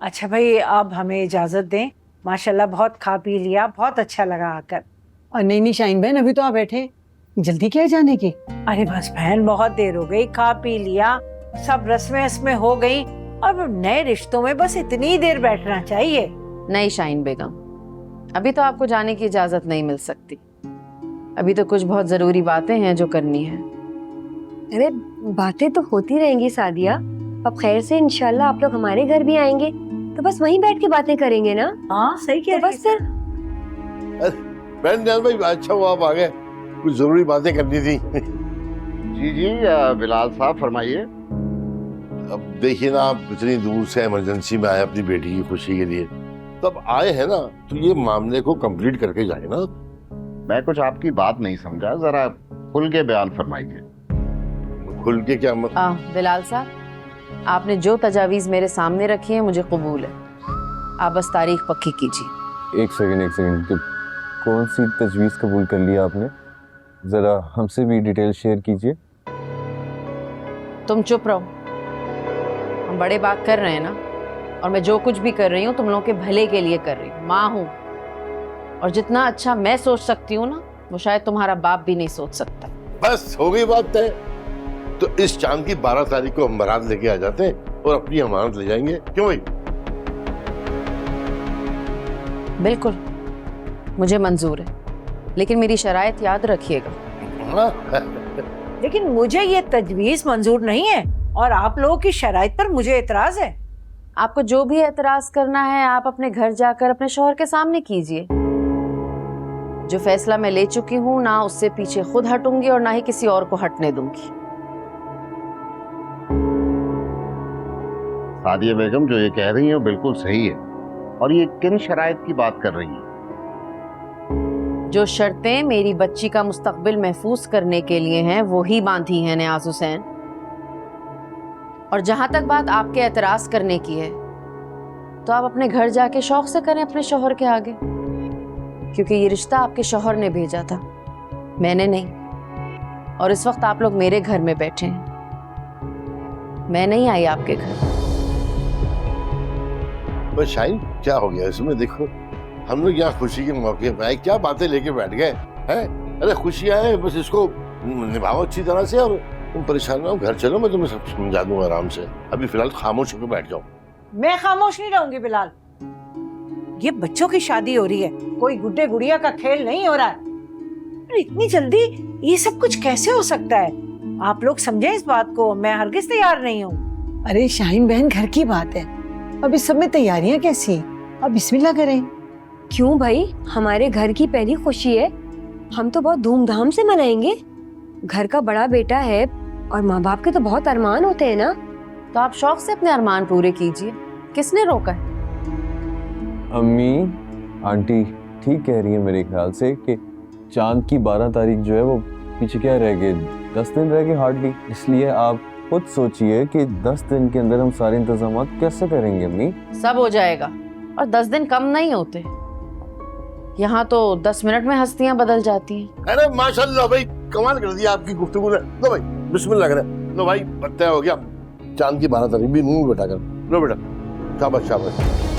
अच्छा भाई, अब हमें इजाजत दें। माशाल्लाह बहुत खा पी लिया, बहुत अच्छा लगा आकर। और नहीं शाहीन बहन, अभी तो आप बैठे, जल्दी क्या है जाने की? अरे बस बहन, बहुत देर हो गई, खा पी लिया, सब रस्में हो गई, और नए रिश्तों में बस इतनी देर बैठना चाहिए। नहीं शाहीन बेगम, अभी तो आपको जाने की इजाजत नहीं मिल सकती। अभी तो कुछ बहुत जरूरी बातें हैं जो करनी है। अरे बातें तो होती रहेंगी सादिया, अब खैर से इंशाल्लाह आप लोग हमारे घर भी आएंगे तो बस वहीं बैठ के बातें करेंगे ना। हाँ सही कह तो बस फिर बहन जान भाई, अच्छा हुआ आप आ गए, कुछ जरूरी बातें करनी थी। जी जी बिलाल साहब फरमाइए। अब देखिए ना, आप इतनी दूर से इमरजेंसी में आए अपनी बेटी की खुशी के लिए, तब आए हैं ना, तो ये मामले को कंप्लीट करके जाए ना। मैं कुछ आपकी बात नहीं समझा, जरा खुल के बयान फरमाइए। खुल के क्या बिलाल साहब, आपने जो तजावीज मेरे सामने रखी है मुझे कबूल है, आप बस तारीख पक्की कीजिए। एक सेकंड, तो कौन सी तजवीज़ कबूल कर लिया आपने? जरा हमसे भी डिटेल शेयर कीजिए। तुम चुप रहो, हम बड़े बात कर रहे हैं ना, और मैं जो कुछ भी कर रही हूँ तुम लोगों के भले के लिए कर रही हूँ। माँ हूँ, और जितना अच्छा मैं सोच सकती हूँ ना, वो शायद तुम्हारा बाप भी नहीं सोच सकता। बस हो गई बात तय। तो इस चांद की 12 तारीख को हम बारात लेके आ जाते हैं और अपनी अमानत ले जाएंगे, क्यों भाई? बिल्कुल, मुझे मंजूर है, लेकिन मेरी शराइत याद रखिएगा। लेकिन मुझे ये तजवीज मंजूर नहीं है, और आप लोगों की शराइत पर मुझे एतराज है। आपको जो भी एतराज करना है आप अपने घर जाकर अपने शौहर के सामने कीजिए। जो फैसला मैं ले चुकी हूँ ना उससे पीछे खुद हटूंगी और ना ही किसी और को हटने दूंगी। सादिया बेगम जो ये कह रही है बिल्कुल सही है, और ये किन शराइत की बात कर रही है? जो शर्तें मेरी बच्ची का मुस्तकबिल महफूज करने के लिए हैं वो ही बांधी हैं नियाज हुसैन। और जहां तक बात आपके एतराज करने की है, तो आप अपने घर जाके शौक से करें अपने शौहर के आगे, क्योंकि ये रिश्ता आपके शौहर ने भेजा था, मैंने नहीं। और इस वक्त आप लोग मेरे घर में बैठे हैं, मैं नहीं आई आपके घर। बस शाहीन, क्या हो गया इसमें? देखो हम लोग यहाँ खुशी के मौके पे आए, क्या बातें लेके बैठ गए हैं? अरे खुशियां हैं, बस इसको निभाओ अच्छी तरह से, और तुम परेशान ना हो, घर चलो, मैं तुम्हें सब समझा दूंगा आराम से। अभी फिलहाल खामोश होकर बैठ जाओ। मैं खामोश नहीं रहूंगी बिलाल, ये बच्चों की शादी हो रही है, कोई गुड्डे गुड़िया का खेल नहीं हो रहा है। अरे इतनी जल्दी ये सब कुछ कैसे हो सकता है? आप लोग समझे इस बात को, मैं हरगिज तैयार नहीं हूँ। अरे शाहीन बहन, घर की बात है, अब इस सब में तैयारियां कैसी? अब बिस्मिल्लाह करें। क्यों भाई, हमारे घर की पहली खुशी है, हम तो बहुत धूमधाम से मनाएंगे। घर का बड़ा बेटा है और माँ बाप के तो बहुत अरमान होते हैं ना। तो आप शौक से अपने अरमान पूरे कीजिए, किसने रोका है? अम्मी आंटी ठीक कह रही है मेरे ख्याल से कि चांद की 12 तारीख जो है वो पीछे क्या रह गए, 10 दिन रह गए हार्डली। इसलिए आप खुद सोचिए कि 10 दिन के अंदर हम सारे इंतजाम कैसे करेंगे अम्मी? सब हो जाएगा, और 10 दिन कम नहीं होते। यहाँ तो 10 मिनट में हस्तियाँ बदल जाती हैं। अरे माशाल्लाह भाई, कमाल कर दिया आपकी गुफ्तगू ने। लो भाई बिस्मिल्लाह करें। लो भाई, तय हो गया, चांद की 12 तारीख भी मुंह में बैठा कर लो बेटा। शाबाश शाबाश।